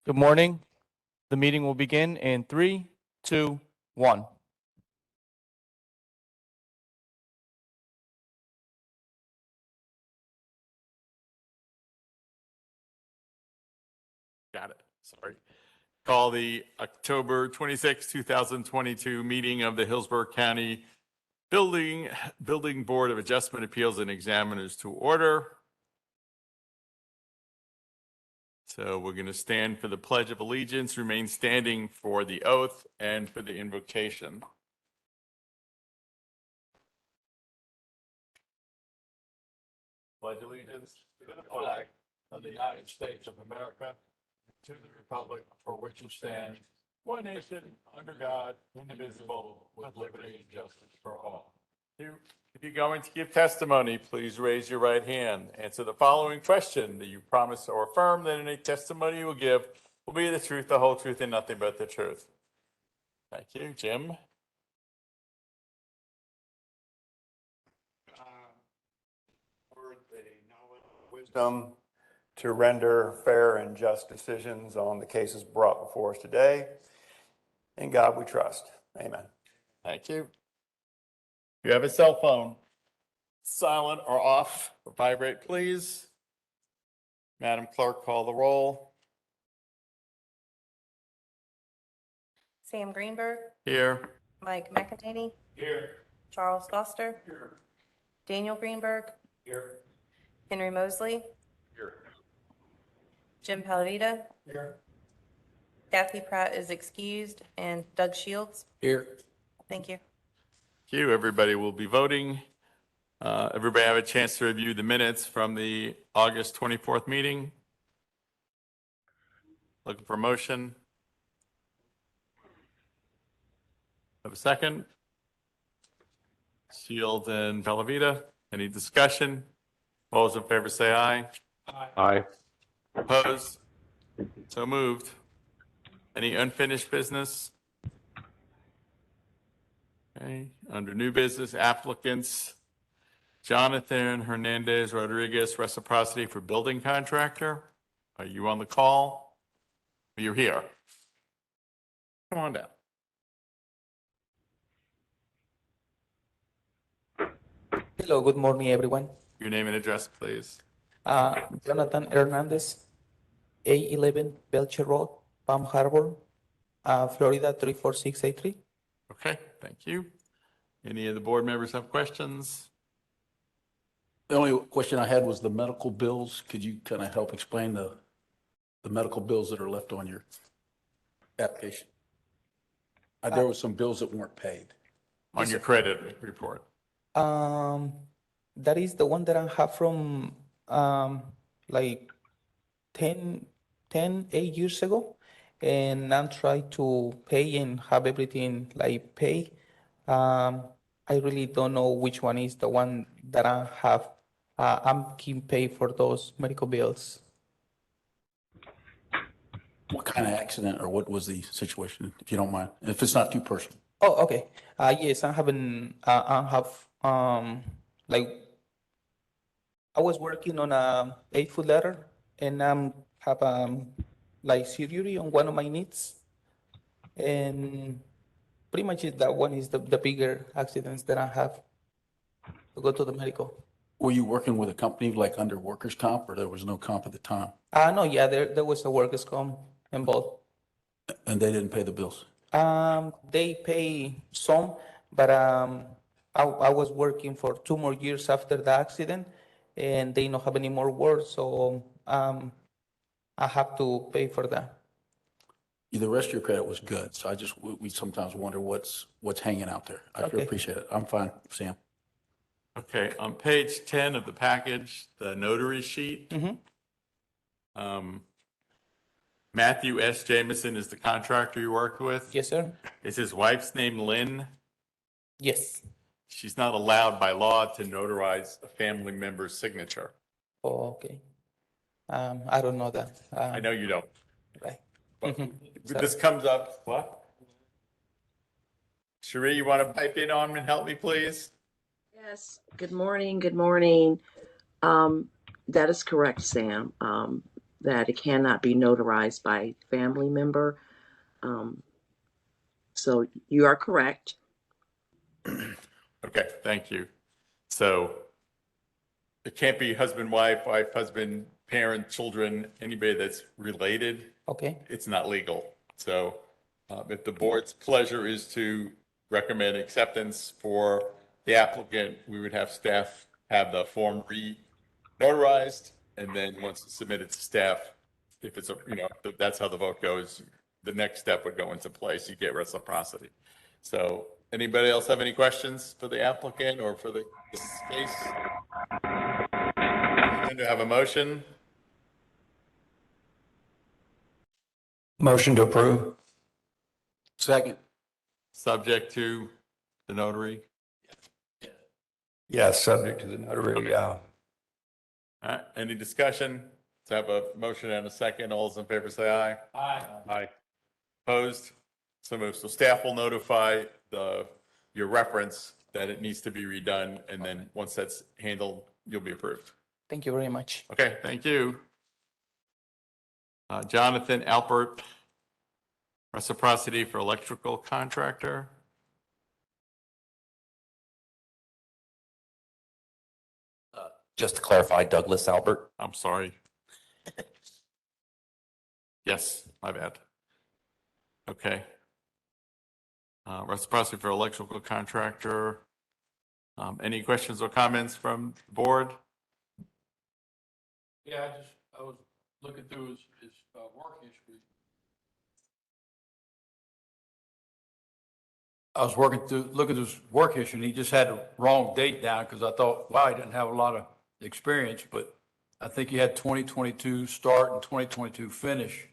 Good morning. The meeting will begin in 3, 2, 1. Got it. Sorry. Call the October 26, 2022 meeting of the Hillsborough County Building Board of Adjustment Appeals and Examiners to order. So we're going to stand for the Pledge of Allegiance, remain standing for the oath and for the invocation. Pledge allegiance to the flag of the United States of America, to the republic for which it stands, one nation, under God, indivisible, with liberty and justice for all. If you're going to give testimony, please raise your right hand. Answer the following question. Do you promise or affirm that any testimony you will give will be the truth, the whole truth, and nothing but the truth? Thank you. Jim? For the knowledge and wisdom to render fair and just decisions on the cases brought before us today. In God we trust. Amen. Thank you. If you have a cell phone, silent or off, or vibrate, please. Madam Clerk, call the roll. Sam Greenberg, Here. Mike McEnany, Here. Charles Foster, Here. Daniel Greenberg, Here. Henry Mosley, Here. Jim Palavita, Here. Kathy Pratt is excused, and Doug Shields. Here. Thank you. Thank you. Everybody will be voting. Everybody have a chance to review the minutes from the August 24th meeting. Looking for a motion. Have a second? Shields and Palavita. Any discussion? All those in favor say aye. Aye. Opposed? So moved. Any unfinished business? Okay, under new business, applicants, Jonathan Hernandez Rodriguez, reciprocity for building contractor. Are you on the call? You're here. Come on down. Hello, good morning, everyone. Your name and address, please. Jonathan Hernandez, A11 Belcher Road, Palm Harbor, Florida 34683. Okay, thank you. Any of the board members have questions? The only question I had was the medical bills. Could you kind of help explain the medical bills that are left on your application? There were some bills that weren't paid. On your credit report. That is the one that I have from like 8 years ago, and I'm trying to pay and have everything like pay. I really don't know which one is the one that I have. I'm keeping pay for those medical bills. What kind of accident or what was the situation, if you don't mind, if it's not too personal? Oh, okay. Yes, I haven't. I have like I was working on a 8-foot ladder, and have like surgery on one of my knees, and pretty much that one is the bigger accidents that I have to go to the medical. Were you working with a company like under workers' comp, or there was no comp at the time? No, yeah, there was a workers' comp involved. And they didn't pay the bills? They pay some, but I was working for 2 more years after the accident, and they don't have any more work, so I have to pay for that. The rest of your credit was good, so we sometimes wonder what's hanging out there. I Okay. appreciate it. I'm fine, Sam. Okay, on page 10 of the package, the notary sheet. Matthew S. Jameson is the contractor you worked with. Yes, sir. Is his wife's name Lynn? Yes. She's not allowed by law to notarize a family member's signature. Oh, okay. I don't know that. I know you don't. Right. But Sorry. this comes up, what? Cherie, you want to pipe in on and help me, please? Yes, good morning, good morning. That is correct, Sam. that it cannot be notarized by family member. So you are correct. Okay, thank you. So it can't be husband, wife, wife, husband, parent, children, anybody that's related. Okay, It's not legal. So if the board's pleasure is to recommend acceptance for the applicant, we would have staff have the form re-notarized, and then once it's submitted to staff, if it's a, that's how the vote goes, the next step would go into place. You get reciprocity. So anybody else have any questions for the applicant or for this case? And to have a motion? Motion to approve. Second. Subject to the notary. Yes, subject to the notary, All right, any discussion? To have a motion and a second, all those in favor say aye. Aye. Aye. Opposed? So moved. So staff will notify your reference that it needs to be redone, and then once that's handled, you'll be approved. thank you very much. Okay, thank you. Jonathan Alpert, reciprocity for electrical contractor. Just to clarify, Douglas Albert. I'm sorry. Yes, my bad. Okay. Reciprocity for electrical contractor. Any questions or comments from the board? Yeah, I was looking through his work history. I was looking at his work history, and he just had the wrong date down because I thought, wow, he didn't have a lot of experience, but I think he had 2022 start and 2022 finish.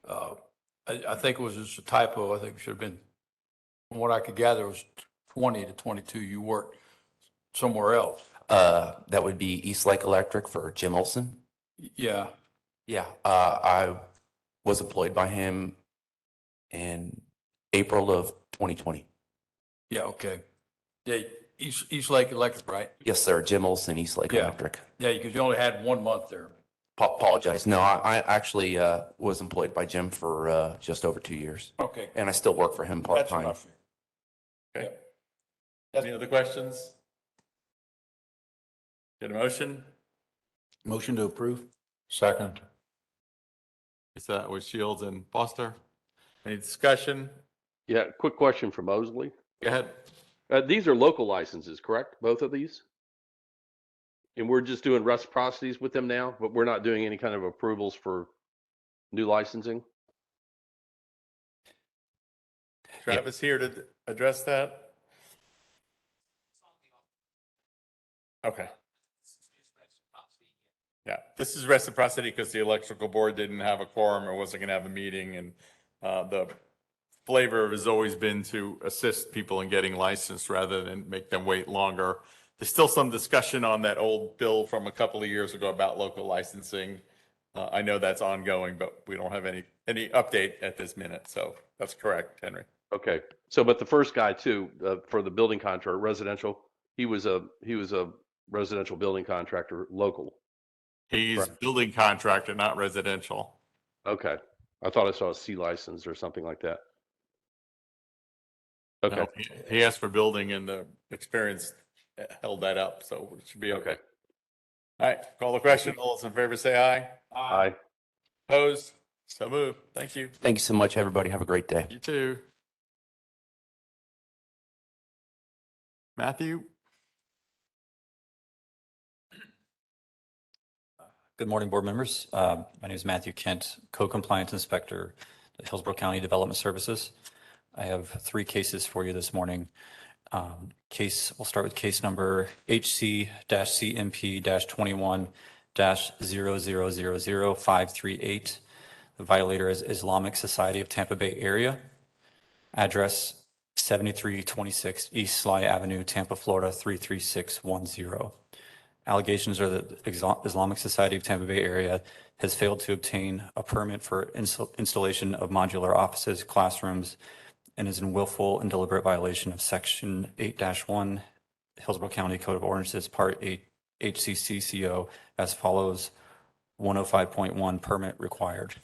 I think it was just a typo. I think it should have been, from what I could gather, it was 20 to 22. You worked somewhere else. That would be East Lake Electric for Jim Olson. Yeah. Yeah, I was employed by him in April of 2020. Yeah, okay. Yeah, East Lake Electric, right? Yes, sir. Jim Olson, East Lake Yeah. Electric. Yeah, because you only had 1 month there. Apologize. No, I actually was employed by Jim for just over 2 years, Okay. and I still work for him That's part-time. enough. Okay. Any other questions? Get a motion? Motion to approve? Second. Is that with Shields and Foster? Any discussion? Yeah, quick question for Mosley. Go ahead. These are local licenses, correct? Both of these? And we're just doing reciprocities with them now, but we're not doing any kind of approvals for new licensing? Travis here to address that? Okay. Yeah, this is reciprocity because the electrical board didn't have a quorum or wasn't going to have a meeting, and the flavor has always been to assist people in getting licensed rather than make them wait longer. There's still some discussion on that old bill from a couple of years ago about local licensing. I know that's ongoing, but we don't have any update at this minute. So that's correct, Henry. Okay, so but the first guy too, for the building contractor, residential, he was a residential building contractor, local. He's Right. building contractor, not residential. Okay, I thought I saw a C license or something like that. Okay, No, he asked for building, and the experience held that up, so it should be okay. okay. All right, call the question. All those in favor say aye. Aye. Opposed? So moved. Thank you. Thank you so much, everybody. Have a great day. You too. Matthew? Good morning, board members. My name is Matthew Kent, Co-Compliance Inspector at Hillsborough County Development Services. I have 3 cases for you this morning. We'll start with case number HC-CMP-21-0000538. The violator is Islamic Society of Tampa Bay Area. Address 7326 East Sly Avenue, Tampa, Florida 33610. Allegations are that Islamic Society of Tampa Bay Area has failed to obtain a permit for installation of modular offices, classrooms, and is in willful and deliberate violation of Section 8-1 Hillsborough County Code of Ordinances, Part 8 HCCCO as follows. 105.1 permit required.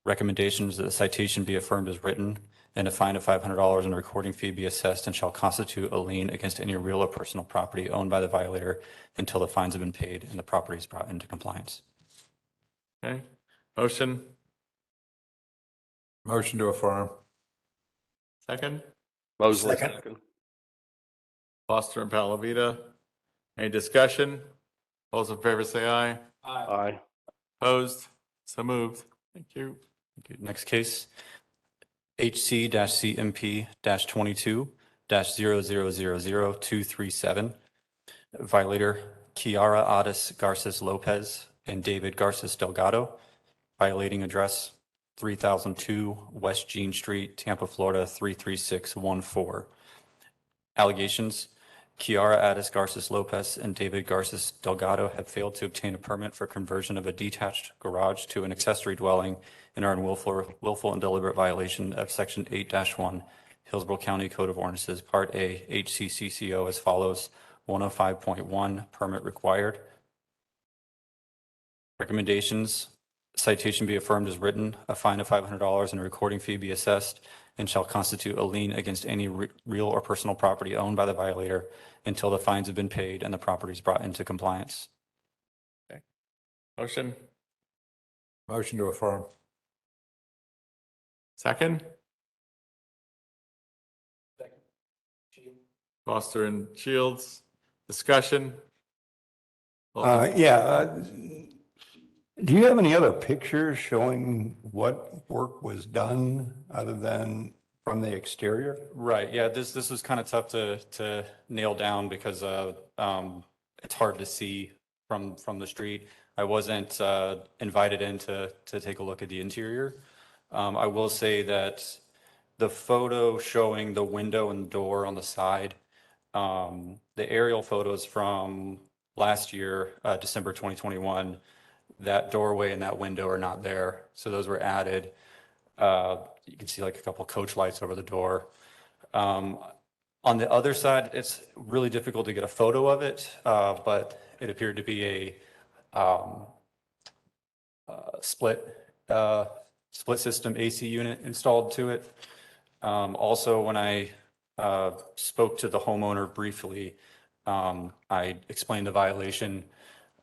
Recommendations that the citation be affirmed as written and a fine of $500 and a recording fee be assessed and shall constitute a lien against any real or personal property owned by the violator until the fines have been paid and the property is brought into compliance. Okay, motion, Motion to affirm. second, Mosley, Second. second. Foster and Palavita. Any discussion? All those in favor say aye. Aye. Opposed? So moved. Thank you. Okay, next case, HC-CMP-22-00000237. Violator Kiara Addis Garces Lopez and David Garces Delgado, violating address 3002 West Jean Street, Tampa, Florida 33614. Allegations: Kiara Addis Garces Lopez and David Garces Delgado have failed to obtain a permit for conversion of a detached garage to an accessory dwelling and are in willful and deliberate violation of Section 8-1 Hillsborough County Code of Ordinances, Part A, HCCCO as follows: 105.1 permit required. Recommendations: citation be affirmed as written, a fine of $500 and a recording fee be assessed, and shall constitute a lien against any real or personal property owned by the violator until the fines have been paid and the property is brought into compliance. Motion, Motion to affirm. second. Foster and Shields, discussion. Do you have any other pictures showing what work was done other than from the exterior? Right, yeah, this was kind of tough to nail down because it's hard to see from the street. I wasn't invited in to take a look at the interior. I will say that the photo showing the window and door on the side, the aerial photos from last year, December 2021, that doorway and that window are not there. So those were added. You can see like a couple coach lights over the door. On the other side, it's really difficult to get a photo of it, but it appeared to be a split system AC unit installed to it. Also, when I spoke to the homeowner briefly, I explained the violation,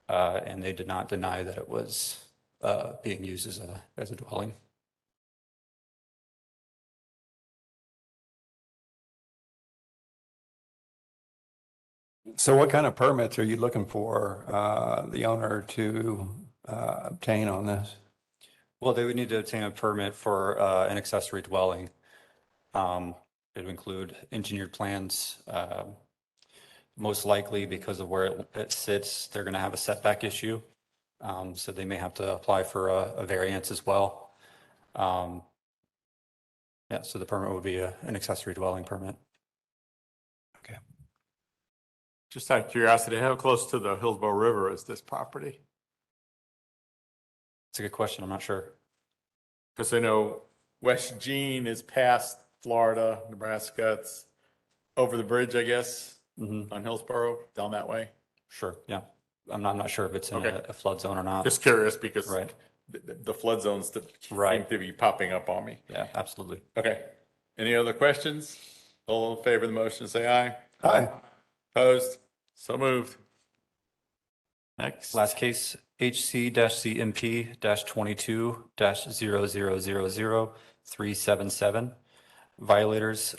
and they did not deny that it was being used as a dwelling. So what kind of permits are you looking for the owner to obtain on this? Well, they would need to obtain a permit for an accessory dwelling. It would include engineered plans. Most likely, because of where it sits, they're going to have a setback issue. So they may have to apply for a variance as well. Yeah, so the permit would be an accessory dwelling permit. Okay. Just out of curiosity, how close to the Hillsborough River is this property? It's a good question. I'm not sure. Because I know West Jean is past Florida, Nebraska. It's over the bridge, I guess, on Hillsborough, down that way. Sure. Yeah. I'm not sure if it's in Okay. a flood zone or not. Just curious because Right. the flood zones that Right. seem to be popping up on me. Yeah, absolutely. Okay. Any other questions? All in favor of the motion, say aye. Aye. Opposed? So moved. Next. Last case, HC-CMP-22-00000377. Violators,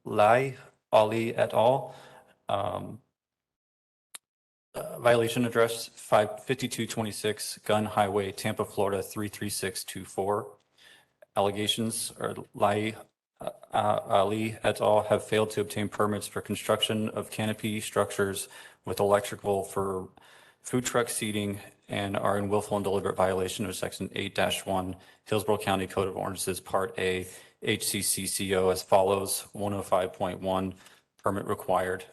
Lai Ali et al. Violation address 5226 Gun Highway, Tampa, Florida 33624. Allegations are Lai Ali et al. Have failed to obtain permits for construction of canopy structures with electrical for food truck seating and are in willful and deliberate violation of Section 8-1 Hillsborough County Code of Ordinances, Part A, HCCCO as follows: 105.1 permit required.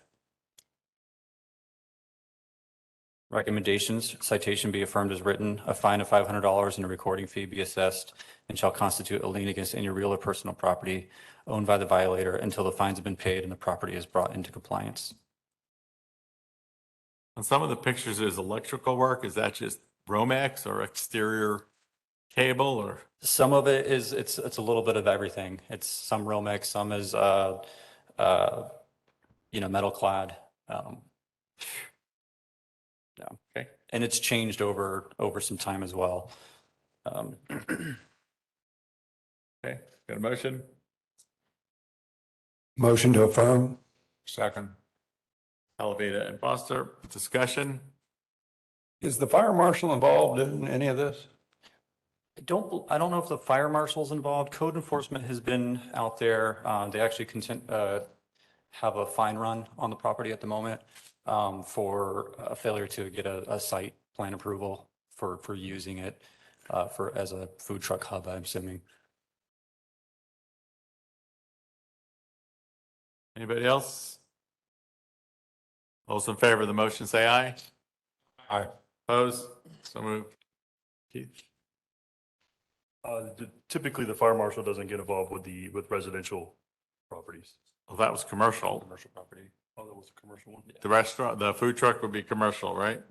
Recommendations: citation be affirmed as written, a fine of $500 and a recording fee be assessed, and shall constitute a lien against any real or personal property owned by the violator until the fines have been paid and the property is brought into compliance. On some of the pictures, there's electrical work. Is that just Romex or exterior cable or? Some of it is, it's a little bit of everything. It's some Romex, some is, metal clad. Yeah. Okay. And it's changed over some time as well. Okay, got a motion? Motion to affirm. Second. Alaveda and Foster, discussion? Is the fire marshal involved in any of this? I don't know if the fire marshal's involved. Code enforcement has been out there. They actually have a fine run on the property at the moment for a failure to get a site plan approval for using it as a food truck hub, I'm assuming. Anybody else? Those in favor of the motion, say aye. Aye. Opposed? So moved. Keith? Typically, the fire marshal doesn't get involved with residential properties. Well, that was commercial. Commercial property. Oh, that was a commercial one? The restaurant, the food truck would be commercial, right?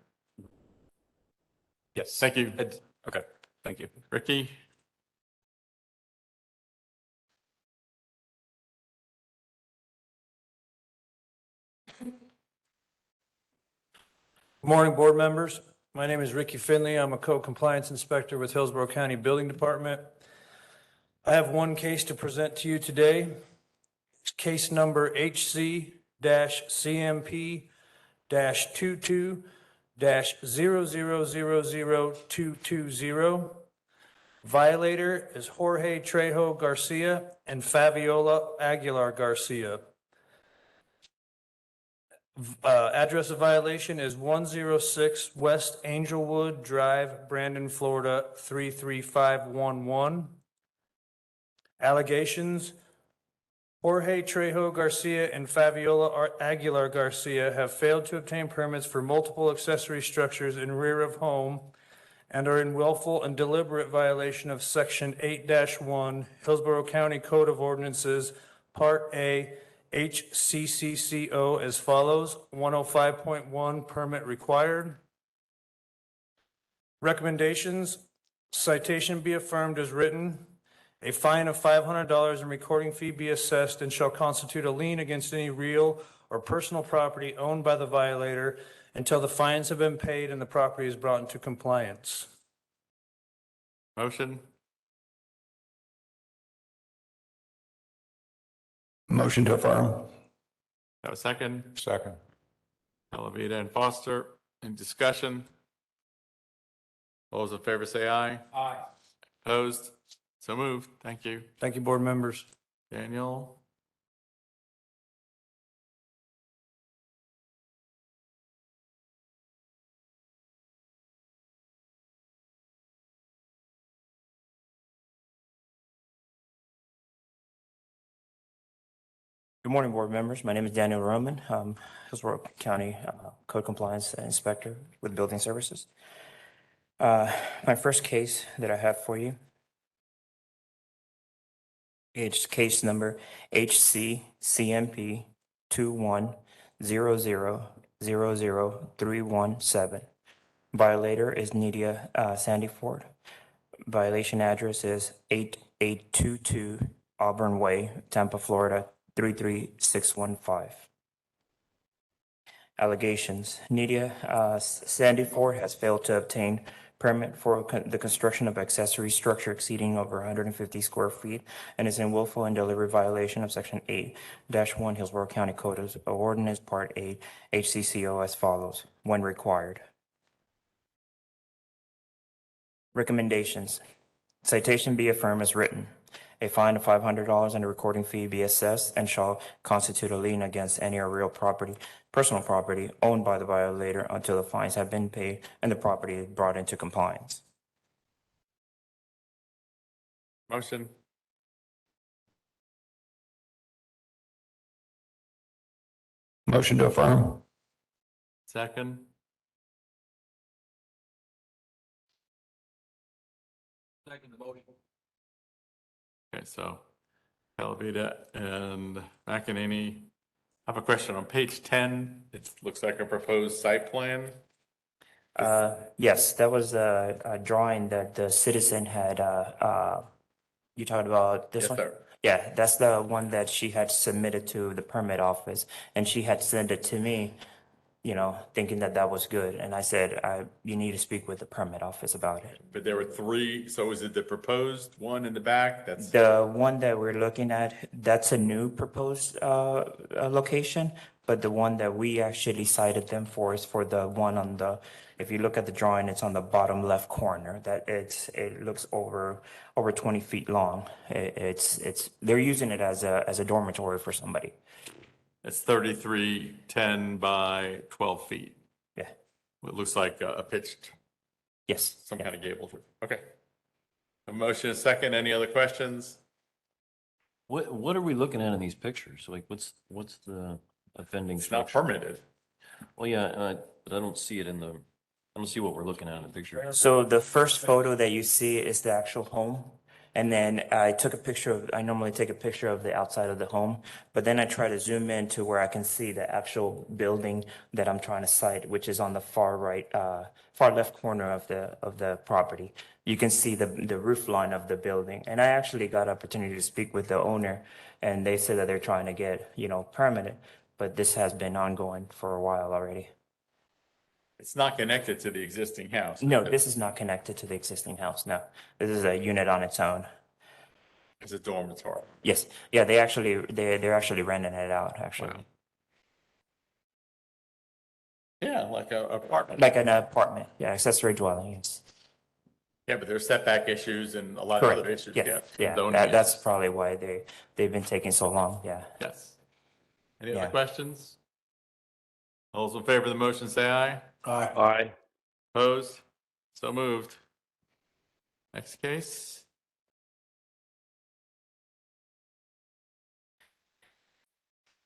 Yes. Thank you. Okay, thank you. Ricky? Good morning, board members. My name is Ricky Finley. I'm a code compliance inspector with Hillsborough County Building Department. I have one case to present to you today. It's case number HC-CMP-22-00000220. Violator is Jorge Trejo Garcia and Fabiola Aguilar Garcia. Address of violation is 106 West Angelwood Drive, Brandon, Florida, 33511. Allegations: Jorge Trejo Garcia and Fabiola Aguilar Garcia have failed to obtain permits for multiple accessory structures in rear of home and are in willful and deliberate violation of Section 8-1 Hillsborough County Code of Ordinances, Part A, HCCCO as follows: 105.1 permit required. Recommendations: citation be affirmed as written. A fine of $500 and recording fee be assessed and shall constitute a lien against any real or personal property owned by the violator until the fines have been paid and the property is brought into compliance. Motion? Motion to affirm. Have a second? Second. Alaveda and Foster, in discussion? All those in favor say aye. Aye. Opposed? So moved. Thank you. Thank you, board members. Daniel? Good morning, board members. My name is Daniel Roman, Hillsborough County Code Compliance Inspector with Building Services. My first case that I have for you, it's case number HC-CMP 21-00-00317. Violator is Nydia Sandy Ford. Violation address is 8822 Auburn Way, Tampa, Florida, 33615. Allegations: Nydia Sandy Ford has failed to obtain permit for the construction of accessory structure exceeding over 150 square feet and is in willful and deliberate violation of Section 8-1 Hillsborough County Code of Ordinance Part 8 HCCO as follows, when required. Recommendations: citation be affirmed as written. A fine of $500 and a recording fee be assessed and shall constitute a lien against any or real property, personal property owned by the violator until the fines have been paid and the property is brought into compliance. Motion? Motion to affirm. Second? Second the motion. Okay, so Alaveda and McEnany, I have a question on page 10. It looks like a proposed site plan. Yes, that was a drawing that the citizen had, you talked about this Yes, one? sir. Yeah, that's the one that she had submitted to the permit office, and she had sent it to me, you know, thinking that that was good. And I said, you need to speak with the permit office about it. But there were three, so is it the proposed one in the back? That's, The one that we're looking at, that's a new proposed location, but the one that we actually cited them for is for the one on the, if you look at the drawing, it's on the bottom left corner, that it looks over 20 feet long. They're using it as a dormitory for somebody. it's 3310 by 12 feet. Yeah, It looks like a pitched, yes. some yeah. kind of gable roof. Okay. A motion, a second. Any other questions? What are we looking at in these pictures? Like, what's the offending It's not structure? permitted. Well, yeah, but I don't see it in the, I don't see what we're looking at in the picture. So the first photo that you see is the actual home. And then I normally take a picture of the outside of the home, but then I try to zoom in to where I can see the actual building that I'm trying to cite, which is on the far left corner of the property. You can see the roof line of the building. And I actually got opportunity to speak with the owner, and they said that they're trying to get, permitted, but this has been ongoing for a while already. It's not connected to the existing house. No, this is not connected to the existing house. No, this is a unit on its own. It's a dormitory. Yes, yeah, they're actually renting it out, actually. Wow. Yeah, like a apartment. Like an apartment, yeah, accessory dwelling, yes. Yeah, but there's setback issues and a lot of Correct. other issues. Yeah, yeah, Zoning that's issues. probably why they've been taking so long, yeah. Yes. Any Yeah. other questions? All those in favor of the motion, say aye. Aye. Aye. Opposed? So moved. Next case.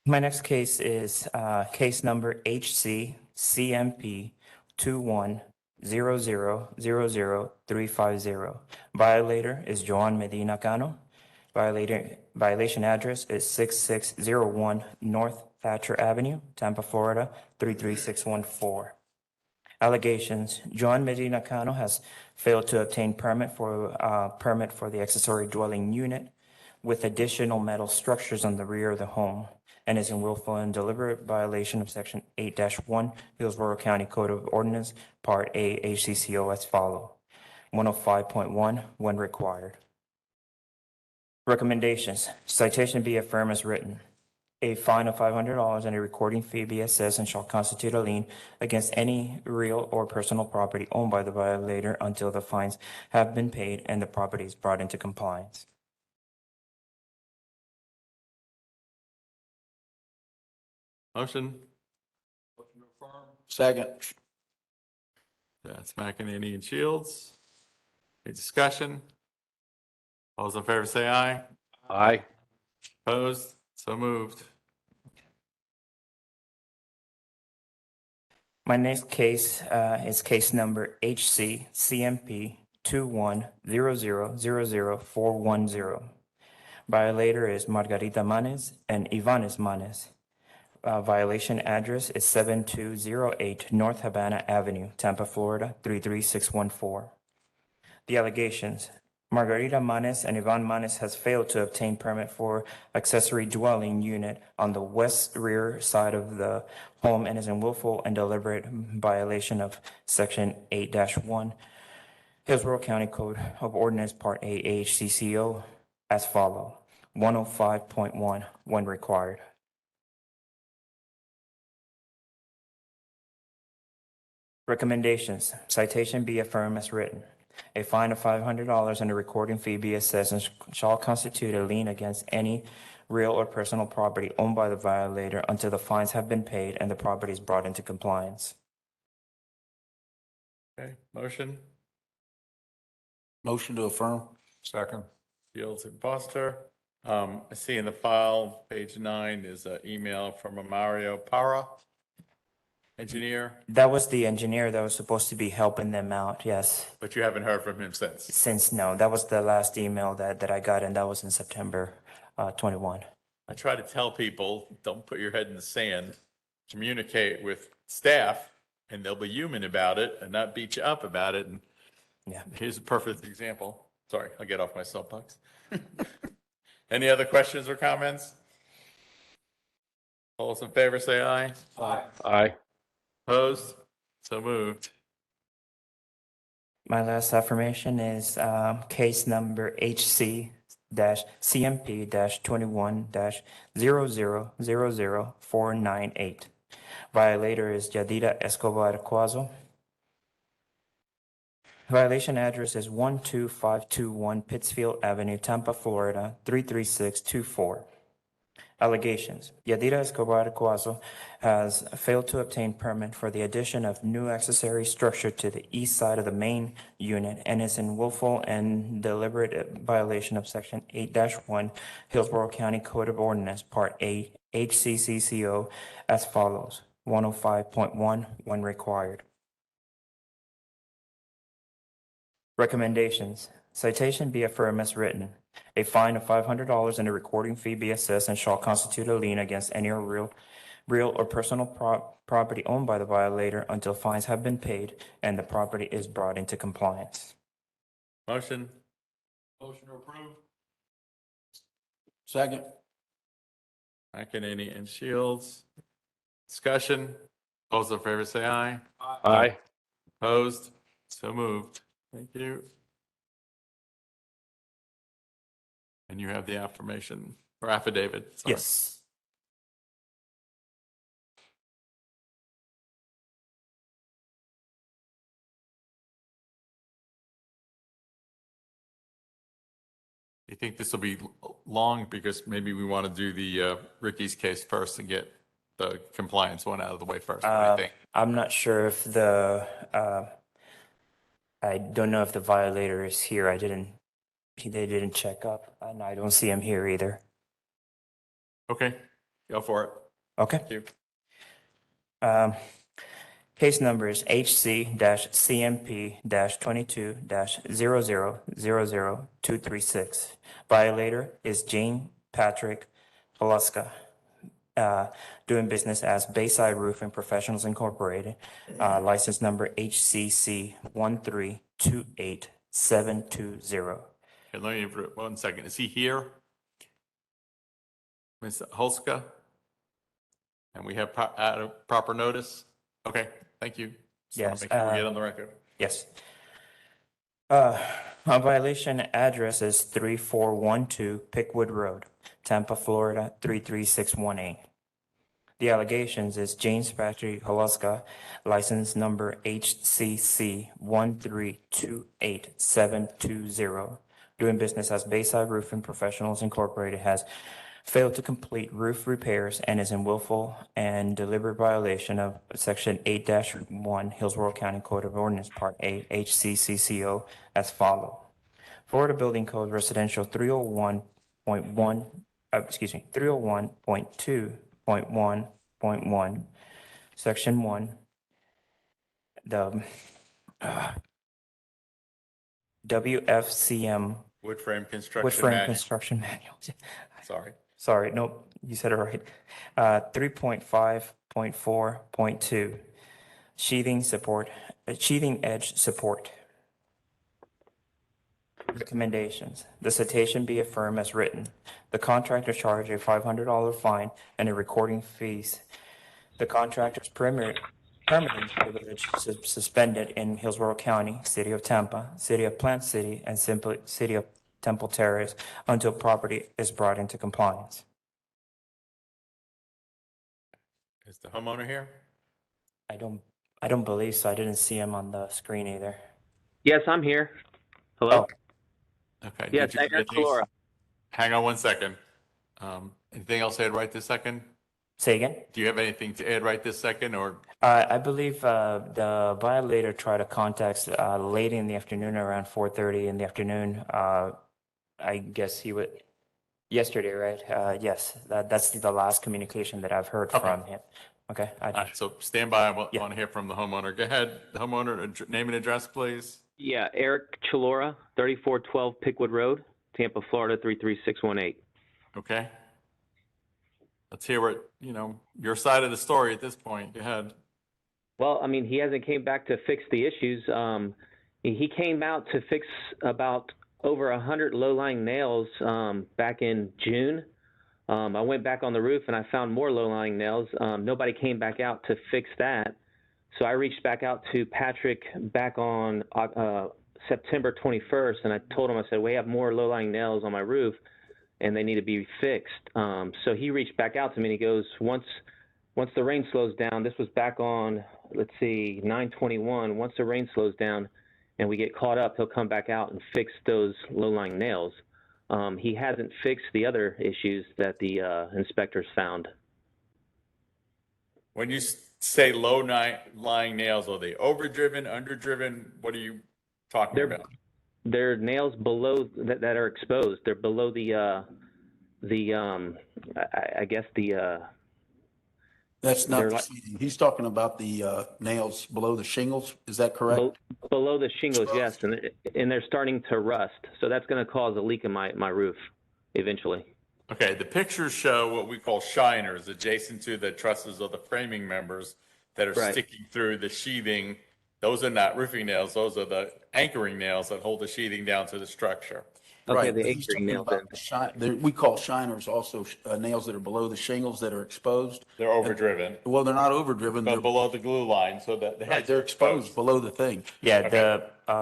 My next case is case number HC CMP 2100000350. Violator is Joan Medina Cano. Violation address is 6601 North Thatcher Avenue, Tampa, Florida 33614. Allegations: Joan Medina Cano has failed to obtain permit for the accessory dwelling unit with additional metal structures on the rear of the home, and is in willful and deliberate violation of Section 8-1 Hillsborough County Code of Ordinance, Part A, HCCO as follow. 105.1, when required. Recommendations: citation be affirmed as written. A fine of $500 and a recording fee be assessed and shall constitute a lien against any real or personal property owned by the violator until the fines have been paid and the property is brought into compliance. Motion? Second. That's McEnany and Shields. Any discussion? All those in favor say aye. Aye. Opposed? So moved. My next case is case number HC CMP 2100000410. Violator is Margarita Manes and Ivanes Manes. Violation address is 7208 North Havana Avenue, Tampa, Florida 33614. The allegations: Margarita Manes and Ivan Manes has failed to obtain permit for accessory dwelling unit on the west rear side of the home and is in willful and deliberate violation of Section 8-1 Hillsborough County Code of Ordinance, Part A, HCCO as follow. 105.1, when required. Recommendations: citation be affirmed as written. A fine of $500 and a recording fee be assessed and shall constitute a lien against any real or personal property owned by the violator until the fines have been paid and the property is brought into compliance. Okay, motion? Motion to affirm. Second. Shields and Foster. I see in the file, page 9 is an email from a Mario Para, engineer, That was the engineer that was supposed to be helping them out, yes. but you haven't heard from him since. No, that was the last email that I got, and that was in September 21. I try to tell people, don't put your head in the sand, communicate with staff, and they'll be human about it and not beat you up about it. And Yeah. here's a perfect example. Sorry, I'll get off my soapbox. Any other questions or comments? All those in favor say aye. Aye. Opposed? So moved. My last affirmation is case number HC-CMP-21-00000498. Violator is Yadira Escobar Cuazo. Violation address is 12521 Pittsfield Avenue, Tampa, Florida, 33624. Allegations. Yadira Escobar Cuazo has failed to obtain permit for the addition of new accessory structure to the east side of the main unit and is in willful and deliberate violation of Section 8-1 Hillsborough County Code of Ordinance, Part A, HCCCO as follows. 105.1 when required. Recommendations. Citation be affirmed as written. A fine of $500 and a recording fee be assessed and shall constitute a lien against any real or personal property owned by the violator until fines have been paid and the property is brought into compliance. Motion? Motion to approve? Second. McEnany and Shields. Discussion? All those in favor say aye. Aye. Opposed? So moved. Thank you. And you have the affirmation or affidavit. Sorry. Yes. You think this will be long because maybe we want to do the Ricky's case first and get the compliance one out of the way first? What do you think? I'm not sure if I don't know if the violator is here. They didn't check up and I don't see him here either. Okay, go for it. Okay. Thank you. Case number is HC-CMP-22-00000236. Violator is Jane Patrick Holuska, doing business as Bayside Roofing Professionals Incorporated, license number HCC 1328720. Okay, let me, 1 second. Is he here? Ms. Holska? And we have proper notice? Okay, thank you. Just want Yes, to make sure we get on the record. Yes. Our violation address is 3412 Pickwood Road, Tampa, Florida 33618. The allegations is James Patrick Holuska, license number HCC 1328720, doing business as Bayside Roofing Professionals Incorporated, has failed to complete roof repairs and is in willful and deliberate violation of Section 8-1 Hillsborough County Code of Ordinance, Part A, HCCCO as follows. Florida Building Code Residential 301.2.1.1, Section 1, the WFCM Wood frame construction. wood frame manual. construction manual. Sorry. Sorry, nope, you said it right. 3.5.4.2, sheathing edge support. Recommendations. The citation be affirmed as written. The contractor charge a $500 fine and a recording fees. The contractor's permanent privilege suspended in Hillsborough County, City of Tampa, City of Plant City, and City of Temple Terrace until property is brought into compliance. Is the homeowner here? I don't believe so. I didn't see him on the screen either. Yes, I'm here. Hello? Okay. Yes, did you get Eric these? Flora. Hang on 1 second. Anything else to add right this second? Say again? Do you have anything to add right this second or? I believe the violator tried to contact late in the afternoon, around 4:30 in the afternoon. I guess he would, yesterday, right? Yes, that's the last communication that I've heard from him. Okay. All right, so stand by. I want to hear from the homeowner. Go ahead. The homeowner, name and address, please. Yeah, Eric Chalora, 3412 Pickwood Road, Tampa, Florida 33618. Okay. let's hear what, your side of the story at this point. Go ahead. Well, I mean, he hasn't came back to fix the issues. He came out to fix about over 100 low-lying nails back in June. I went back on the roof and I found more low-lying nails. Nobody came back out to fix that. So I reached back out to Patrick back on September 21st, and I told him, I said, we have more low-lying nails on my roof and they need to be fixed. So he reached back out to me and he goes, once the rain slows down, this was back on, let's see, 9/21. Once the rain slows down and we get caught up, he'll come back out and fix those low-lying nails. He hasn't fixed the other issues that the inspectors found. When you say low-lying nails, are they overdriven, underdriven? What are you talking about? They're nails below that are exposed. They're below the I guess the That's not they're the like sheeting. He's talking about the nails below the shingles. Is that correct? below the shingles, yes, and they're starting to rust. So that's going to cause a leak in my roof eventually. Okay, the pictures show what we call shiners adjacent to the trusses of the framing members that are Right. sticking through the sheathing. Those are not roofing nails. Those are the anchoring nails that hold the sheathing down to the structure. Okay, Right, the but he's anchoring talking nails about then. we call shiners also nails that are below the shingles that are exposed. They're overdriven, Well, they're not overdriven. but They're, below the glue line, so that the right, heads they're are exposed below the thing. Yeah,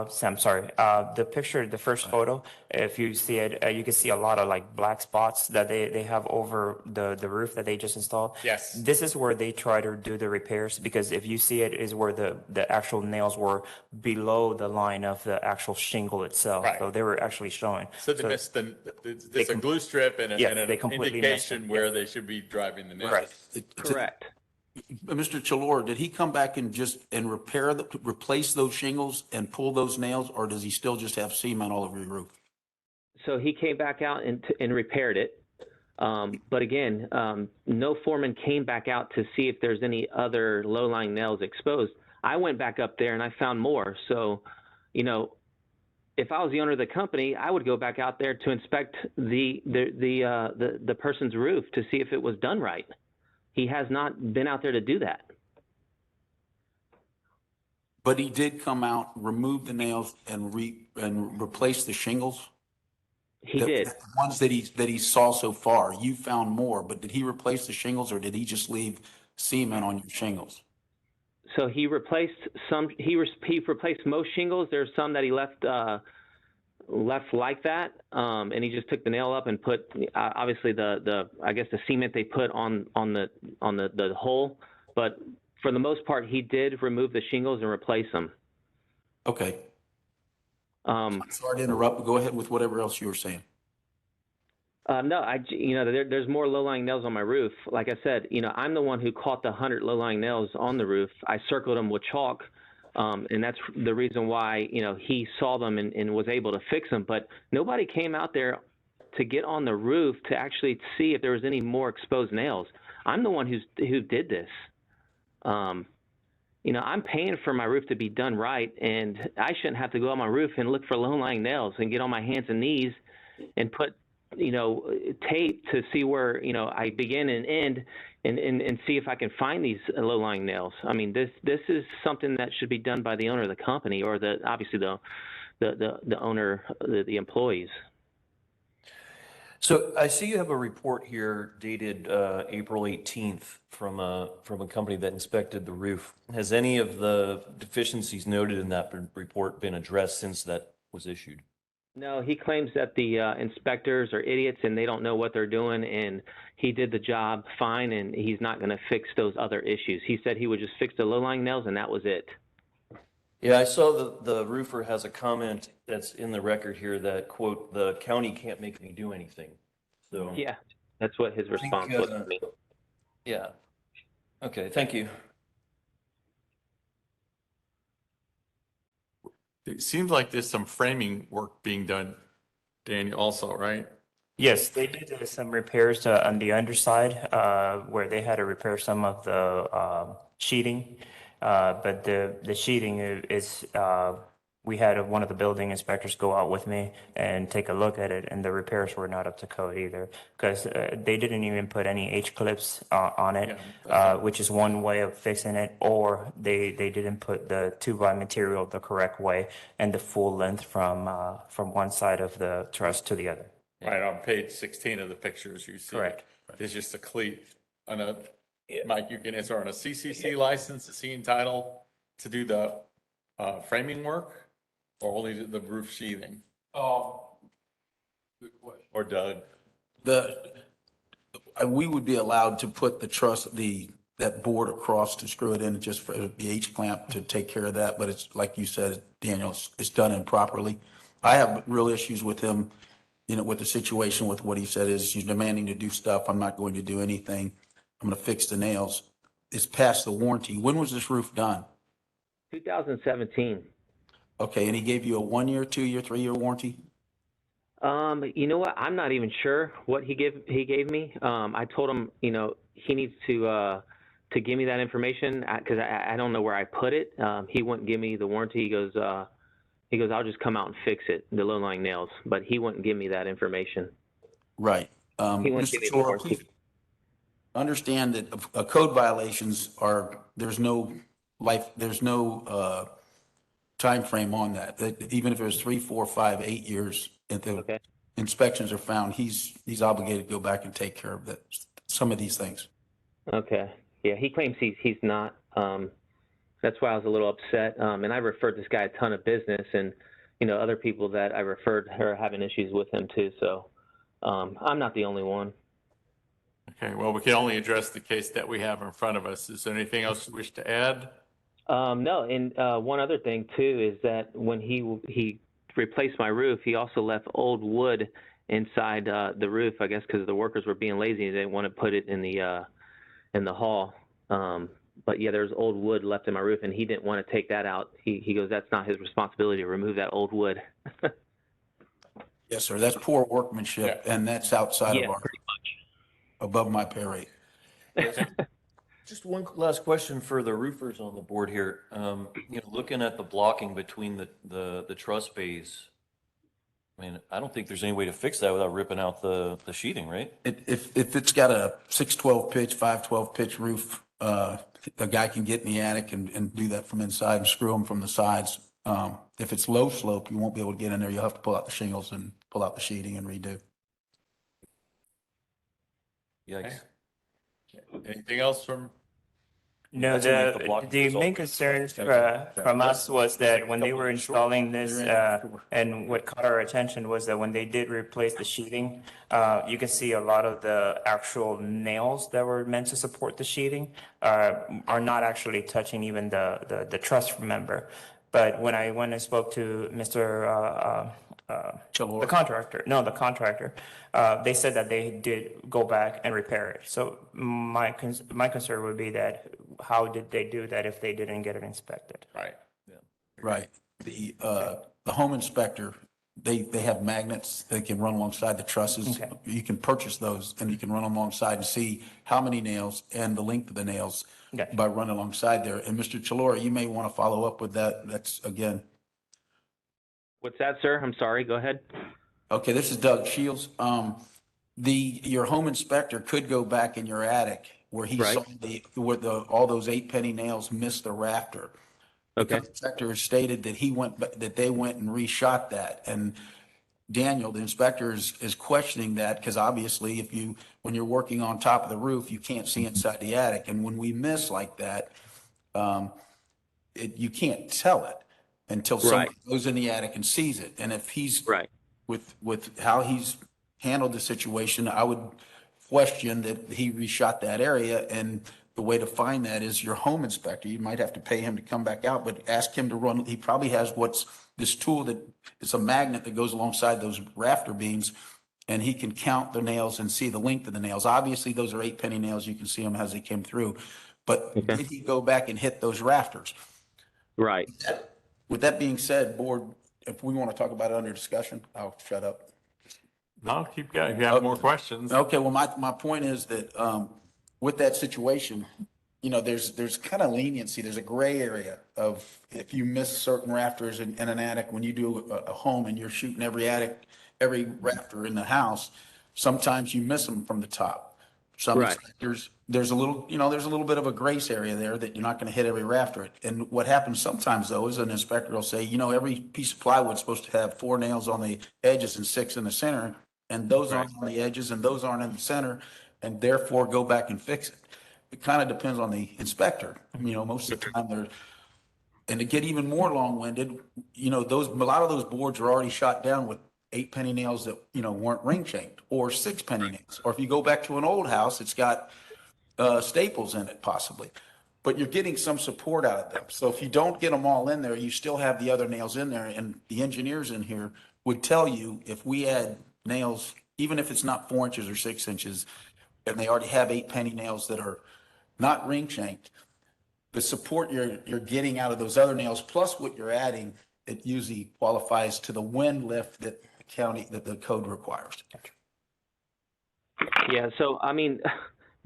Sam, sorry. The picture, the first photo, if you see it, you can see a lot of like black spots that they have over the roof that they just installed. Yes. This is where they try to do the repairs, because if you see it is where the actual nails were below the line of the actual shingle itself. Right. So they were actually showing. So they missed there's a glue strip and Yeah, an they completely missed indication it. where Yeah. they should be driving the nails. Right. Correct. Mr. Chalor, did he come back and replace those shingles and pull those nails, or does he still just have cement all over your roof? So he came back out and repaired it. But again, no foreman came back out to see if there's any other low-lying nails exposed. I went back up there and I found more. So, if I was the owner of the company, I would go back out there to inspect the person's roof to see if it was done right. He has not been out there to do that. But he did come out, remove the nails, and replace the shingles? He did. The ones that he saw so far. You found more, but did he replace the shingles, or did he just leave cement on your shingles? So he replaced some. He replaced most shingles. There's some that he left like that, and he just took the nail up and put obviously the I guess the cement they put on the hole. But for the most part, he did remove the shingles and replace them. Okay. Sorry to interrupt. Go ahead with whatever else you were saying. No, there's more low-lying nails on my roof. Like I said, I'm the one who caught the 100 low-lying nails on the roof. I circled them with chalk, and that's the reason why, he saw them and was able to fix them. But nobody came out there to get on the roof to actually see if there was any more exposed nails. I'm the one who did this. I'm paying for my roof to be done right, and I shouldn't have to go on my roof and look for low-lying nails and get on my hands and knees and put tape to see where, I begin and end and see if I can find these low-lying nails. I mean, this is something that should be done by the owner of the company, or obviously the owner, the employees. So I see you have a report here dated April 18th from a company that inspected the roof. Has any of the deficiencies noted in that report been addressed since that was issued? No, he claims that the inspectors are idiots and they don't know what they're doing, and he did the job fine, and he's not going to fix those other issues. He said he would just fix the low-lying nails, and that was it. Yeah, I saw the roofer has a comment that's in the record here that, quote, "the county can't make me do anything." So Yeah, that's what his response was to me. yeah. Okay, thank you. It seems like there's some framing work being done, Daniel, also, right? Yes, they did some repairs on the underside where they had to repair some of the sheeting. But the sheeting is we had one of the building inspectors go out with me and take a look at it, and the repairs were not up to code either, because they didn't even put any H-clips on it, which is one way of fixing it, or they didn't put the 2x material the correct way and the full length from one side of the truss to the other. Right, on page 16 of the pictures, you see. Correct. There's just a cleat on a, Mike, you can answer, on a CCC license, a scene title to do the framing work, or only the roof sheathing? Good question. Or Doug? We would be allowed to put the truss, that board across to screw it in, just for the H-clamp to take care of that, but it's, like you said, Daniel, it's done improperly. I have real issues with him, with the situation, with what he said is, he's demanding to do stuff, I'm not going to do anything, I'm gonna fix the nails. It's past the warranty. When was this roof done? 2017. Okay, and he gave you a 1 year, 2 year, 3 year warranty? You know what? I'm not even sure what he gave me. I told him, he needs to give me that information, because I don't know where I put it. He wouldn't give me the warranty. He goes, I'll just come out and fix it, the low-lying nails. But he wouldn't give me that information. Right. He wouldn't give me the Mr. warranty. Please understand that code violations there's no time frame on that. That even if it was 3, 4, 5, 8 years, if the inspections are found, he's obligated to go back and take care of that, some of these things. Okay. Yeah, he claims he's not. That's why I was a little upset. And I referred this guy a ton of business, and other people that I referred are having issues with him too. So I'm not the only one. Okay, well, we can only address the case that we have in front of us. Is there anything else you wish to add? No, and one other thing too is that when he replaced my roof, he also left old wood inside the roof. I guess because the workers were being lazy, they didn't want to put it in the hall. But yeah, there's old wood left in my roof, and he didn't want to take that out. He goes, that's not his responsibility to remove that old wood. Yes, sir. That's poor workmanship, and that's outside of pretty much. above my pay rate. Just one last question for the roofers on the board here. Looking at the blocking between the truss bays, I mean, I don't think there's any way to fix that without ripping out the sheathing, right? If it's got a 612 pitch, 512 pitch roof, the guy can get in the attic and do that from inside and screw them from the sides. If it's low slope, you won't be able to get in there. You'll have to pull out the shingles and pull out the sheeting and redo. Yikes. Anything else from? No, the main concern from us was that when they were installing this, and what caught our attention was that when they did replace the sheeting, you can see a lot of the actual nails that were meant to support the sheeting are not actually touching even the truss member. But when I went and spoke to Mr. the contractor, they said that they did go back and repair it. So my concern would be that how did they do that if they didn't get it inspected? Right. Yeah. Right. The home inspector, they have magnets that can run alongside the trusses. Okay. You can purchase those and you can run alongside and see how many nails and the length of the nails by running alongside there. And Mr. Chalora, you may want to follow up with that. That's again. What's that, sir? I'm sorry. Go ahead. Okay, this is Doug Shields. Your home inspector could go back in your attic where he saw all those 8-penny nails missed the rafter. Okay. The inspector stated that they went and reshot that. And Daniel, the inspector, is questioning that because obviously when you're working on top of the roof, you can't see inside the attic. And when we miss like that, you can't tell it until somebody goes in the attic and sees it. And if he's with how he's handled the situation, I would question that he reshot that area. And the way to find that is your home inspector. You might have to pay him to come back out, but ask him to run. He probably has this tool that it's a magnet that goes alongside those rafter beams, and he can count the nails and see the length of the nails. Obviously, those are 8-penny nails. You can see them as they came through. But did he go back and hit those rafters? Right. With that being said, board, if we want to talk about it under discussion, I'll shut up. No, keep going. If you have more questions. Okay, well, my point is that with that situation, there's kind of leniency. There's a gray area of if you miss certain rafters in an attic, when you do a home and you're shooting every rafter in the house, sometimes you miss them from the top. Some Right. inspectors, there's a little bit of a grace area there that you're not going to hit every rafter. And what happens sometimes though is an inspector will say, every piece of plywood is supposed to have 4 nails on the edges and 6 in the center, and those aren't on the edges and those aren't in the center, and therefore go back and fix it. It kind of depends on the inspector. Most of the time and to get even more long-winded, a lot of those boards are already shot down with 8 penny nails that, weren't ring shaped, or 6 penny nails. Or if you go back to an old house, it's got staples in it possibly, but you're getting some support out of them. So if you don't get them all in there, you still have the other nails in there. And the engineers in here would tell you if we add nails, even if it's not 4 inches or 6 inches, and they already have 8 penny nails that are not ring shanked, the support you're getting out of those other nails, plus what you're adding, it usually qualifies to the wind lift that the code requires. Yeah. So, I mean,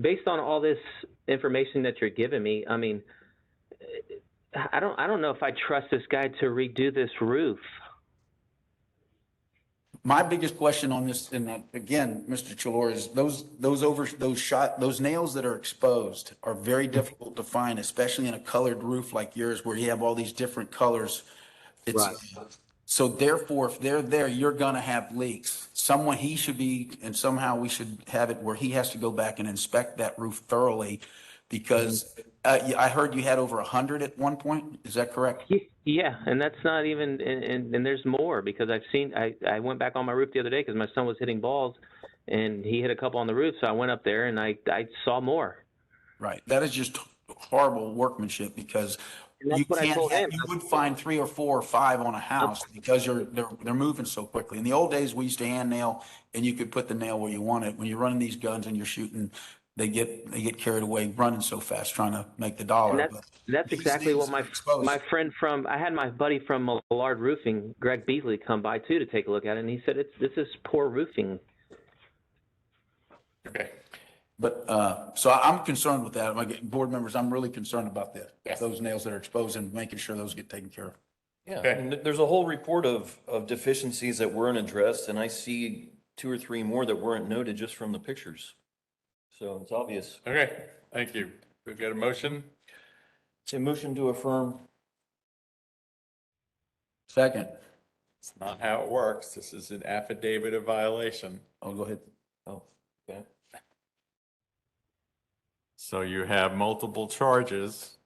based on all this information that you're giving me, I mean, I don't know if I trust this guy to redo this roof. My biggest question on this, and again, Mr. Chalor, is those nails that are exposed are very difficult to find, especially in a colored roof like yours, where you have all these different colors. Right. So therefore, if they're there, you're gonna have leaks. He should be, and somehow we should have it where he has to go back and inspect that roof thoroughly, because I heard you had over 100 at one point. Is that correct? Yeah, and that's not even, and there's more, because I went back on my roof the other day because my son was hitting balls, and he hit a couple on the roof, so I went up there and I saw more. Right. That is just horrible workmanship, because you would find 3 or 4 or 5 on a house because they're moving so quickly. In the old days, we used to hand nail, and you could put the nail where you want it. When you're running these guns and you're shooting, they get carried away running so fast trying to make the dollar. And that's exactly what my friend I had my buddy from Millard Roofing, Greg Beasley, come by too to take a look at it, and he said this is poor roofing. Okay. But, so I'm concerned with that. My board members, I'm really concerned about those nails that are exposed and making sure those get taken care of. Yeah, and there's a whole report of deficiencies that weren't addressed, and I see 2 or 3 more that weren't noted just from the pictures. So it's obvious. Okay, thank you. We've got a motion. It's a motion to affirm. Second. It's not how it works. This is an affidavit of violation. Oh, go ahead. Oh, okay. So you have multiple charges,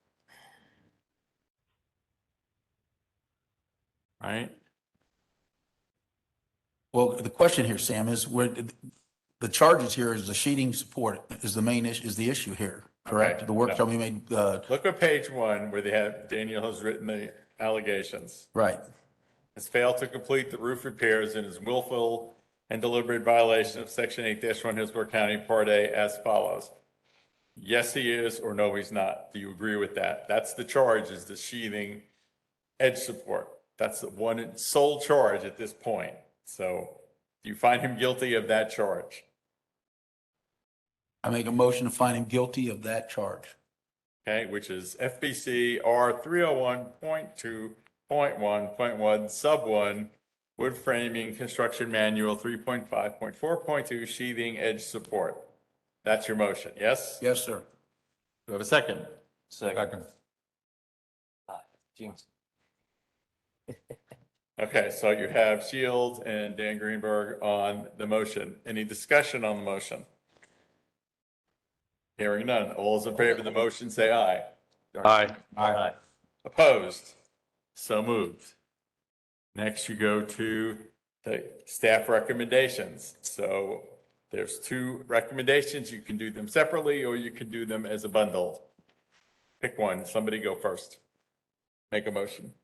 right? Well, the question here, Sam, is where the charges here is the sheeting support is the main issue, is the issue here, correct? Okay, The work so- shall be made, Look at page 1 where Daniel has written the allegations. right. Has failed to complete the roof repairs and is willful and deliberate violation of section 8-1 Hillsborough County Part A as follows. Yes, he is, or no, he's not. Do you agree with that? That's the charge, is the sheathing edge support. That's the one and sole charge at this point. So do you find him guilty of that charge? I make a motion to find him guilty of that charge. Okay, which is FBC R 301.2.1.1 sub 1 wood framing construction manual 3.5.4.2 sheathing edge support. That's your motion, yes? Yes, sir. Do we have a second? Second. James. Okay, so you have Shields and Dan Greenberg on the motion. Any discussion on the motion? Hearing none. All those in favor of the motion say aye. Aye. Aye. Opposed? So moved. Next, you go to the staff recommendations. So there's 2 recommendations. You can do them separately or you can do them as a bundle. Pick one. Somebody go first. Make a motion.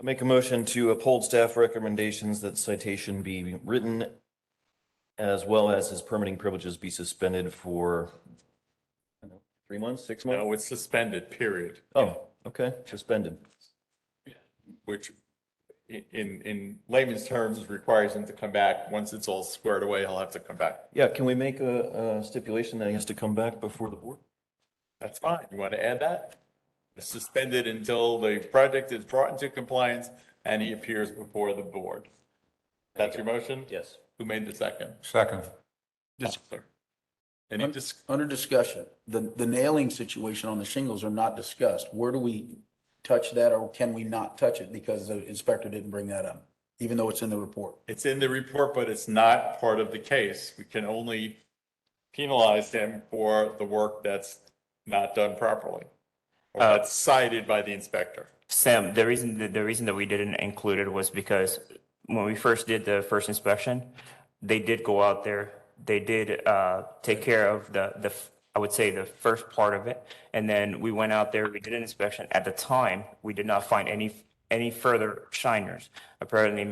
I make a motion to uphold staff recommendations that citation be written, as well as his permitting privileges be suspended for 3 months, 6 months? No, it's suspended, period. Oh, okay, suspended. Which in layman's terms requires him to come back. Once it's all squared away, he'll have to come back. Yeah, can we make a stipulation that he has to come back before the board? That's fine. You want to add that? Suspended until the project is brought into compliance and he appears before the board. That's your motion? Yes. Who made the second? Second. Counselor. Any Under discussion, the nailing situation on the shingles are not discussed. Where do we touch that, or can we not touch it because the inspector didn't bring that up, even though it's in the report? It's in the report, but it's not part of the case. We can only penalize him for the work that's not done properly, or that's cited by the inspector. Sam, the reason that we didn't include it was because when we first did the first inspection, they did go out there. They did take care of I would say the first part of it, and then we went out there. We did an inspection. At the time, we did not find any further shiners. Apparently,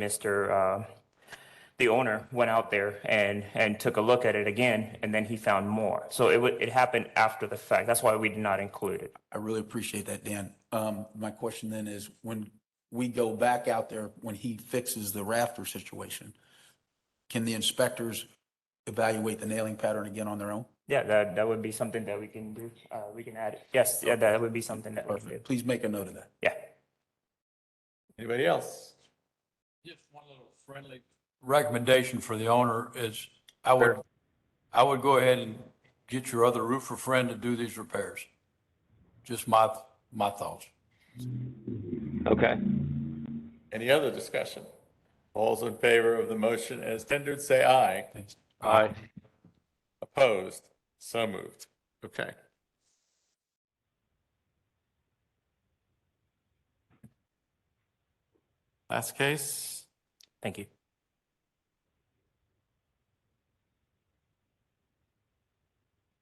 the owner went out there and took a look at it again, and then he found more. So it happened after the fact. That's why we did not include it. I really appreciate that, Dan. My question then is, when we go back out there, when he fixes the rafter situation, can the inspectors evaluate the nailing pattern again on their own? Yeah, that would be something that we can do. We can add it. Yes, yeah, that would be something that we can do. Please make a note of that. Yeah. Anybody else? Just one little friendly. Recommendation for the owner is I would go ahead and get your other roofer friend to do these repairs. Just my thoughts. Okay. Any other discussion? All's in favor of the motion as tendered, say aye. Aye. Opposed? So moved. Okay. Last case. Thank you.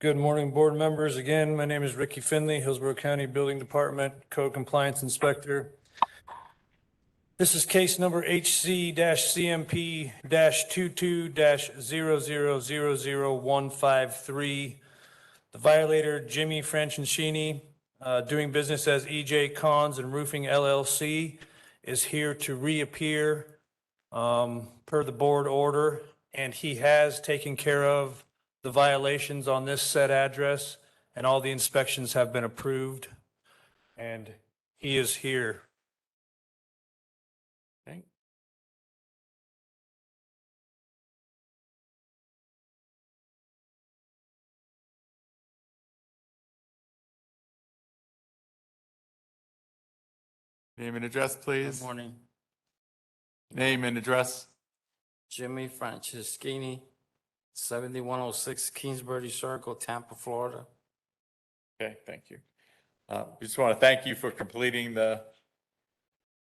Good morning, board members. Again, my name is Ricky Finley, Hillsborough County Building Department Code Compliance Inspector. This is case number HC-CMP-22-00000153. The violator, Jimmy Franceschini, doing business as EJ Cons and Roofing LLC, is here to reappear per the board order, and he has taken care of the violations on this said address, and all the inspections have been approved, and he is here. Okay. Name and address, please. Good morning. Name and address. Jimmy Franceschini, 7106 Kingsbury Circle, Tampa, Florida. Okay, thank you. We just want to thank you for completing the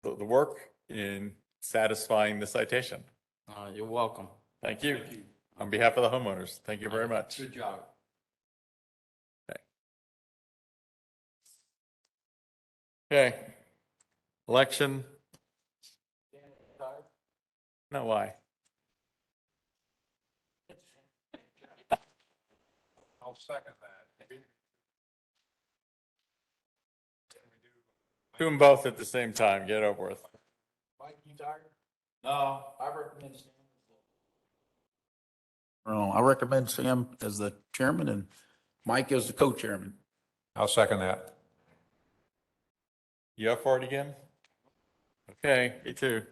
work in satisfying the citation. You're welcome. Thank you. On behalf of the homeowners, thank you very much. Good job. Okay. Election. No, why? I'll second that. Do them both at the same time, get it over with. Mike, you tired? No, I recommend Sam. I recommend Sam as the chairman and Mike as the co-chairman. I'll second that. You up for it again? Okay, me too.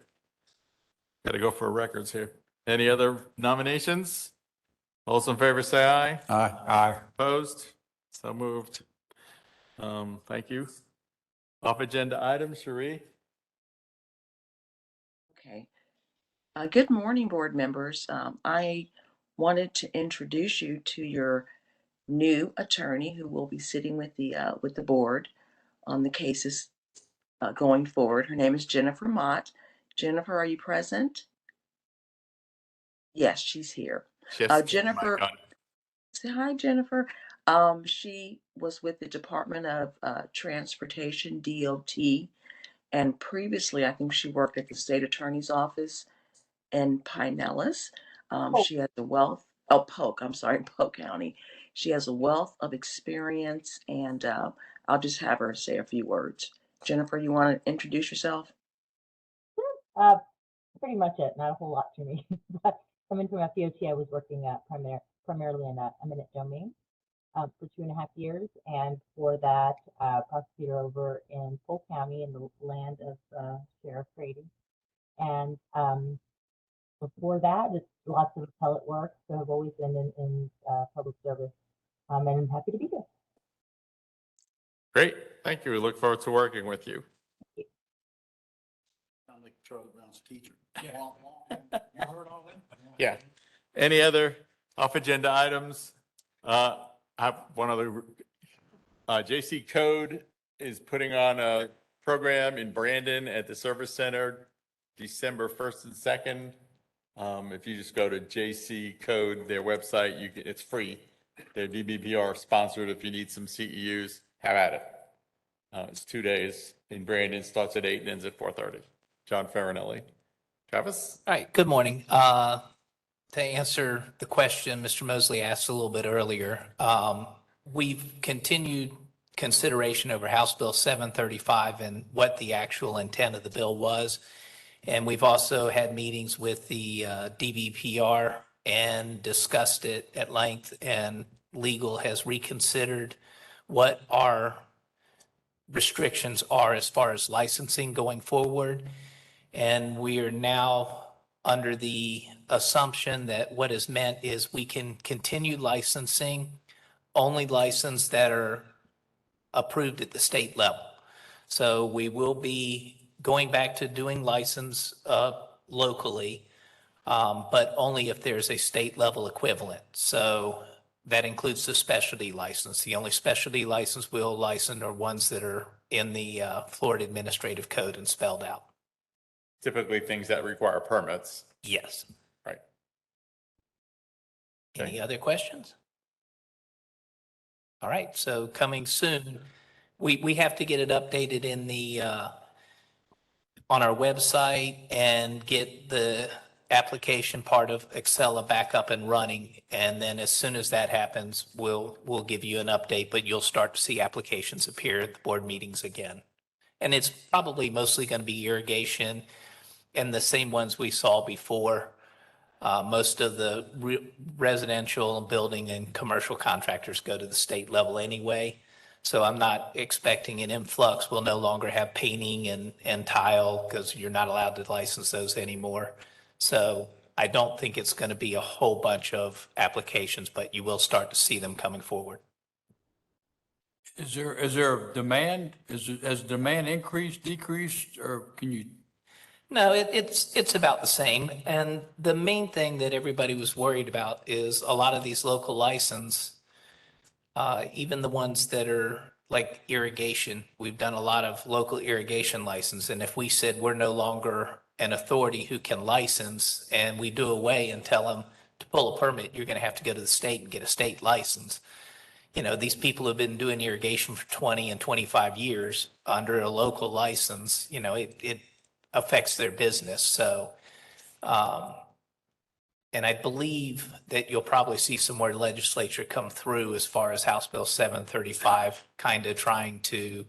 Got to go for records here. Any other nominations? All those in favor say aye. Aye. Aye. Opposed? So moved. Thank you. Off agenda items, Cherie? Okay. Good morning, board members. I wanted to introduce you to your new attorney who will be sitting with the board on the cases going forward. Her name is Jennifer Mott. Jennifer, are you present? Yes, she's here. Jennifer, say hi, Jennifer. She was with the Department of Transportation, DOT, and previously I think she worked at the state attorney's office in Pinellas. She has a wealth, Polk, I'm sorry, Polk County. She has a wealth of experience, and I'll just have her say a few words. Jennifer, you want to introduce yourself? Pretty much it, not a whole lot to me. But coming from FDOT, I was working at primarily in eminent domain. for 2.5 years, and for that, prosecutor over in Polk County in the land of Sheriff Grady. And before that, it's lots of appellate work, so I've always been in public service, and I'm happy to be here. Great. Thank you. We look forward to working with you. Sound like Charlie Brown's teacher. You heard all that? Yeah. Any other off-agenda items? I have one other. JC Code is putting on a program in Brandon at the Service Center, December 1st and 2nd. If you just go to JC Code, their website, it's free. They're DBPR sponsored. If you need some CEUs, have at it. It's 2 days in Brandon, starts at 8 and ends at 4:30. John Farinelli. Travis? All right, good morning. To answer the question Mr. Mosley asked a little bit earlier, we've continued consideration over House Bill 735 and what the actual intent of the bill was. And we've also had meetings with the DBPR and discussed it at length, and legal has reconsidered what our restrictions are as far as licensing going forward. And we are now under the assumption that what is meant is we can continue licensing only license that are approved at the state level. So we will be going back to doing license locally, but only if there's a state level equivalent. So that includes the specialty license. The only specialty license we'll license are ones that are in the Florida Administrative Code and spelled out. Typically things that require permits. Yes. Right. Any other questions? All right, so coming soon, we have to get it updated in the on our website and get the application part of Excella back up and running. And then as soon as that happens, we'll give you an update, but you'll start to see applications appear at the board meetings again. And it's probably mostly going to be irrigation and the same ones we saw before. Most of the residential building and commercial contractors go to the state level anyway. So I'm not expecting an influx. We'll no longer have painting and tile because you're not allowed to license those anymore. So I don't think it's going to be a whole bunch of applications, but you will start to see them coming forward. Is there demand? Has demand increased, decreased, or can you? No, it's about the same. And the main thing that everybody was worried about is a lot of these local license, even the ones that are like irrigation. We've done a lot of local irrigation license. And if we said we're no longer an authority who can license and we do away and tell them to pull a permit, you're going to have to go to the state and get a state license. You know, these people have been doing irrigation for 20 and 25 years under a local license. You know, it affects their business. So, and I believe that you'll probably see some more legislature come through as far as House Bill 735, kind of trying to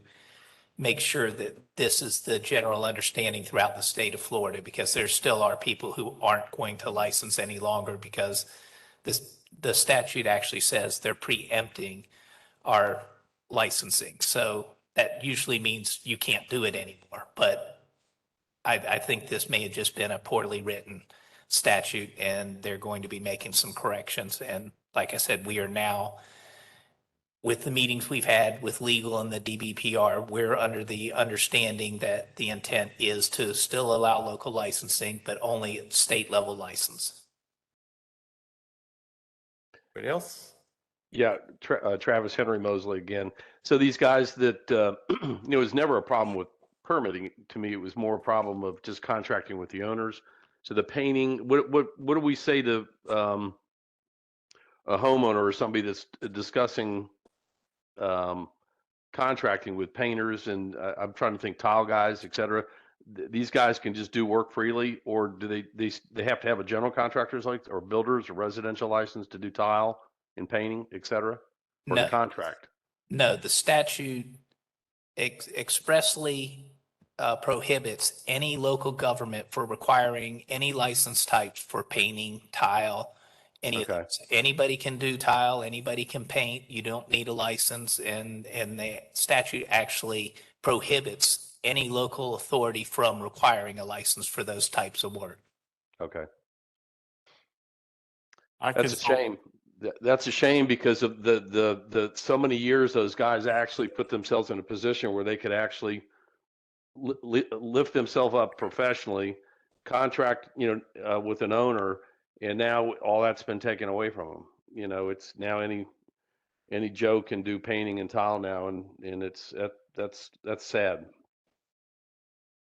make sure that this is the general understanding throughout the state of Florida, because there still are people who aren't going to license any longer because the statute actually says they're preempting our licensing. So that usually means you can't do it anymore. But I think this may have just been a poorly written statute, and they're going to be making some corrections. And like I said, we are now, with the meetings we've had with legal and the DBPR, we're under the understanding that the intent is to still allow local licensing, but only at state level license. Anybody else? Yeah, Travis Henry Mosley again. So these guys that, you know, it was never a problem with permitting. To me, it was more a problem of just contracting with the owners. So the painting, what do we say to a homeowner or somebody that's discussing contracting with painters and I'm trying to think tile guys, et cetera. These guys can just do work freely, or do they have to have a general contractor's like or builders or residential license to do tile and painting, et cetera, for the contract? No, the statute expressly prohibits any local government for requiring any license types for painting, tile, any of Okay. those. Anybody can do tile, anybody can paint. You don't need a license, and the statute actually prohibits any local authority from requiring a license for those types of work. Okay. I That's a consult, shame. That's a shame because of the so many years those guys actually put themselves in a position where they could actually lift themselves up professionally, contract, with an owner, and now all that's been taken away from them. It's now any Joe can do painting and tile now, and that's sad.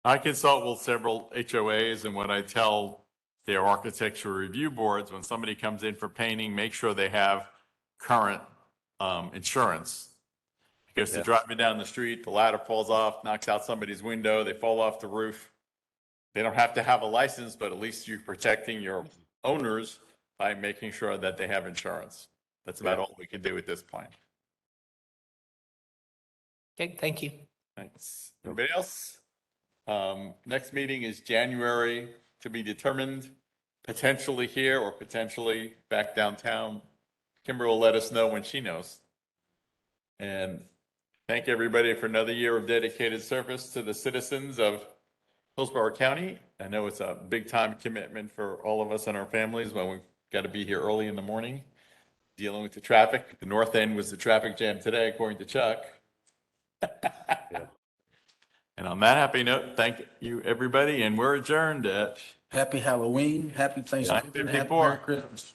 I consult with several HOAs, and what I tell their architecture review boards, when somebody comes in for painting, make sure they have current insurance. Because they're driving down the street, the ladder falls off, knocks out somebody's window, they fall off the roof. They don't have to have a license, but at least you're protecting your owners by making sure that they have insurance. That's about all we can do at this point. Okay, thank you. Thanks. Anybody else? Next meeting is January, to be determined, potentially here or potentially back downtown. Kimber will let us know when she knows. And thank everybody for another year of dedicated service to the citizens of Hillsborough County. I know it's a big time commitment for all of us and our families when we've got to be here early in the morning, dealing with the traffic. The north end was the traffic jam today, according to Chuck. And on that happy note, thank you, everybody, and we're adjourned at Happy Halloween, happy Thanksgiving, happy Merry 9:54. Christmas.